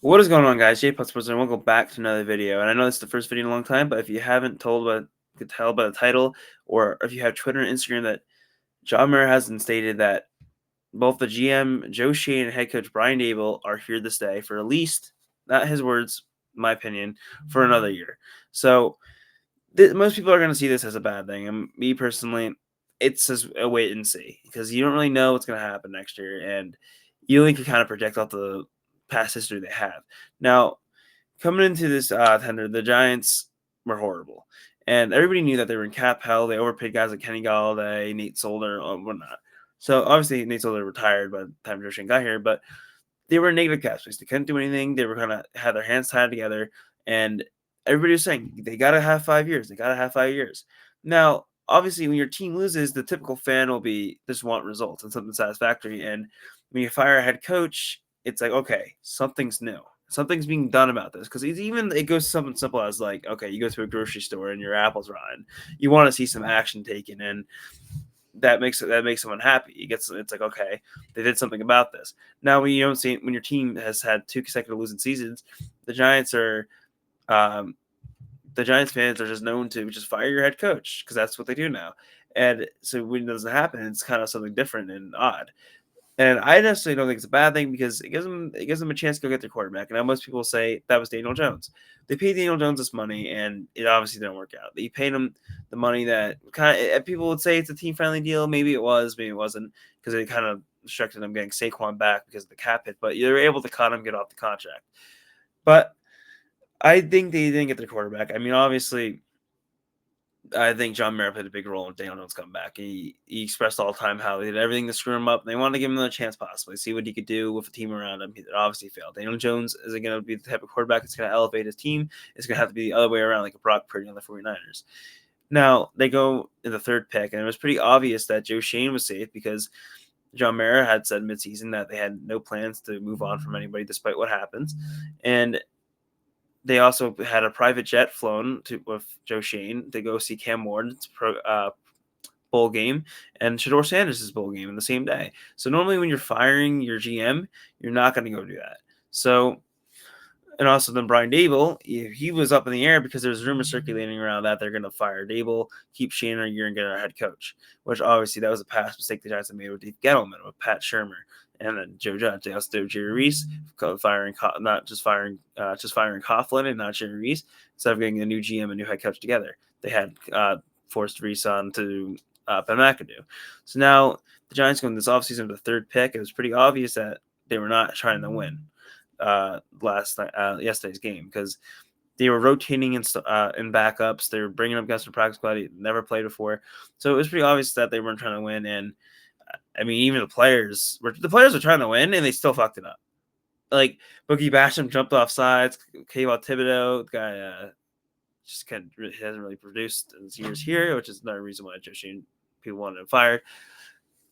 What is going on, guys? JPOD-SPORTS, and welcome back to another video. And I know this is the first video in a long time, but if you haven't could tell by the title, or if you have Twitter and Instagram, that John Mara hasn't stated that both the GM Joe Schoen and head coach Brian Daboll are here to stay for at least, not his words, my opinion, for another year. So most people are going to see this as a bad thing, and me personally, it's just a wait and see because you don't really know what's going to happen next year, and you only can kind of project off the past history they have. Now, coming into this tender, the Giants were horrible, and everybody knew that they were in cap hell. They overpaid guys like Kenny Galladay, Nate Solder, or whatnot. So obviously Nate Solder retired by the time Joe Schoen got here, but they were in negative cap space. They couldn't do anything. They were kind of had their hands tied together, and everybody was saying they gotta have 5 years. They gotta have 5 years. Now, obviously, when your team loses, the typical fan will be just want results and something satisfactory. And when you fire a head coach, it's like, okay, something's new. Something's being done about this because it goes something simple as like, okay, you go to a grocery store and your apples rotten. You want to see some action taken, and that makes someone happy. It's like, okay, they did something about this. Now, when you don't see when your team has had two consecutive losing seasons, the Giants are um, the Giants fans are just known to just fire your head coach because that's what they do now. And so when it doesn't happen, it's kind of something different and odd. And I necessarily don't think it's a bad thing because it gives them a chance to go get their quarterback. And now most people say that was Daniel Jones. They paid Daniel Jones this money, and it obviously didn't work out. They paid him the money that kind of people would say it's a team friendly deal. Maybe it was, maybe it wasn't, because it kind of restricted them getting Saquon back because of the cap hit. But they were able to cut him, get off the contract. But I think they didn't get their quarterback. I mean, obviously, I think John Mara played a big role in Daniel Jones coming back. He expressed all the time how they did everything to screw him up. They wanted to give him another chance, possibly see what he could do with a team around him. He obviously failed. Daniel Jones isn't going to be the type of quarterback that's going to elevate his team. It's going to have to be the other way around, like a Brock Purdy on the 49ers. Now, they go in the third pick, and it was pretty obvious that Joe Schoen was safe because John Mara had said midseason that they had no plans to move on from anybody despite what happens. And they also had a private jet flown with Joe Schoen to go see Cam Ward's bowl game and Shador Sanders' bowl game in the same day. So normally when you're firing your GM, you're not going to go do that. So, and also then Brian Daboll, he was up in the air because there's rumors circulating around that they're going to fire Daboll, keep Shane a year, and get our head coach. Which obviously that was a past mistake the Giants had made with Dave Gettleman, with Pat Shermer, and then Joe Judge. They also did Jerry Reese, firing just firing Coughlin and not Jerry Reese. Instead of getting a new GM and new head coach together, they had forced Reese on to Ben McAdoo. So now the Giants going this offseason with the third pick. It was pretty obvious that they were not trying to win yesterday's game because they were rotating in backups. They were bringing up guys from practice squad he never played before, so it was pretty obvious that they weren't trying to win. And I mean, even the players were trying to win, and they still fucked it up. Like Boogie Basham jumped off sides. Kayvon Thibodeau, the guy, just hasn't really produced in his years here, which is another reason why Joe Schoen people wanted him fired.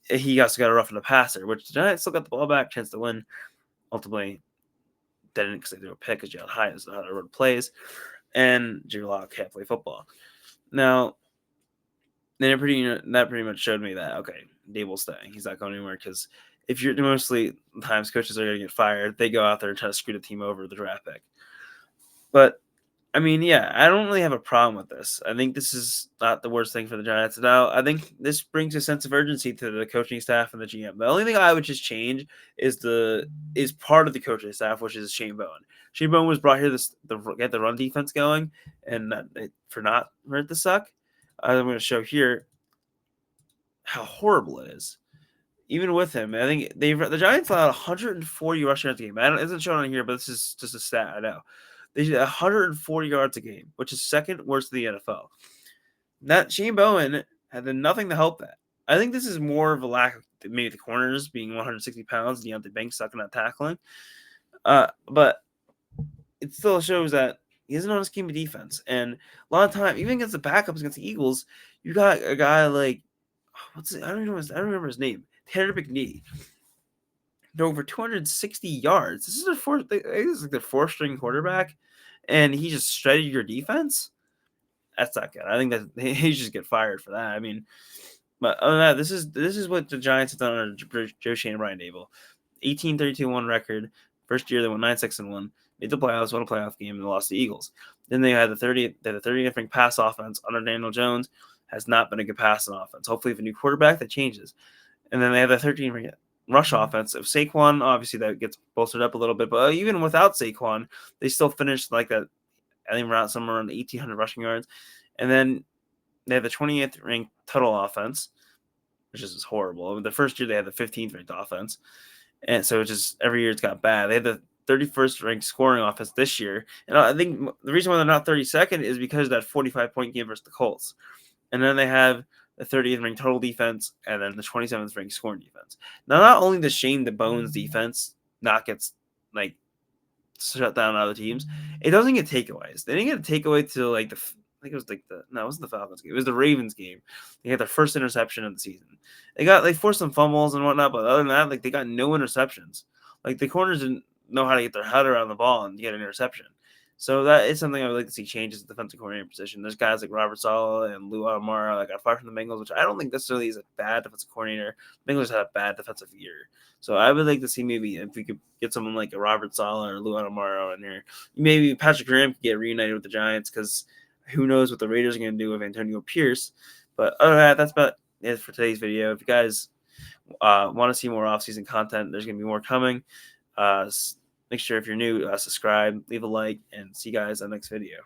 He also got a rough in the passer, which the Giants still got the ball back, chance to win. Ultimately, didn't because they threw a pick because Jalen Hyatt is not how to run plays, and Drew Lock can't play football. Now, then that pretty much showed me that okay, Daboll's staying. He's not going anywhere because if you're mostly times coaches are going to get fired, they go out there and try to screw the team over the draft pick. But I mean, yeah, I don't really have a problem with this. I think this is not the worst thing for the Giants. Now, I think this brings a sense of urgency to the coaching staff and the GM. The only thing I would just change is part of the coaching staff, which is Shane Bowen. Shane Bowen was brought here to get the run defense going, and for it to suck. I'm going to show here how horrible it is. Even with him, I think the Giants allowed 140 rushing yards a game. It isn't shown on here, but this is just a stat. I know. They did 140 yards a game, which is second worst in the NFL. That Shane Bowen had nothing to help that. I think this is more of a lack of maybe the corners being 160 pounds, Deontay Banks sucking at tackling. But it still shows that he isn't on a scheme of defense. And a lot of time, even against the backups against the Eagles, you got a guy like I don't remember his name. Tanner McNee. They're over 260 yards. This is their fourth string quarterback, and he just shredded your defense. That's not good. I think that he should get fired for that. I mean, but other than that, this is what the Giants have done under Joe Schoen and Brian Daboll. 18-32-1 record, First year they went 9-6-1, made the playoffs, won a playoff game, and lost to the Eagles. Then they had the 30th ranked pass offense under Daniel Jones. Has not been a good passing offense. Hopefully, with a new quarterback, that changes. And then they have the 13th ranked rush offense of Saquon. Obviously, that gets bolstered up a little bit, but even without Saquon, they still finished like that. I think around somewhere around 1,800 rushing yards. And then they have the 20th ranked total offense, which is horrible. The first year they had the 15th ranked offense, and so it's just every year it's got bad. They had the 31st ranked scoring offense this year, and I think the reason why they're not 32nd is because of that 45-point game versus the Colts. And then they have the 30th ranked total defense, and then the 27th ranked scoring defense. Now, not only does Shane the Bones defense not get like shut down other teams, it doesn't get takeaways. They didn't get a takeaway till like I think it was like it wasn't the Falcons game. It was the Ravens game. They had their first interception of the season. They forced some fumbles and whatnot, but other than that, like they got no interceptions. Like the corners didn't know how to get their head around the ball and get an interception. So that is something I would like to see changes at the defensive coordinator position. There's guys like Robert Saleh and Lou Amara that got fired from the Bengals, which I don't think necessarily is a bad defensive coordinator. The Bengals had a bad defensive year. So I would like to see maybe if we could get someone like a Robert Saleh or Lou Amara in here. Maybe Patrick Graham could get reunited with the Giants because who knows what the Raiders are going to do with Antonio Pierce. But other than that, that's about it for today's video. If you guys want to see more offseason content, there's going to be more coming. Make sure if you're new, subscribe, leave a like, and see you guys in the next video.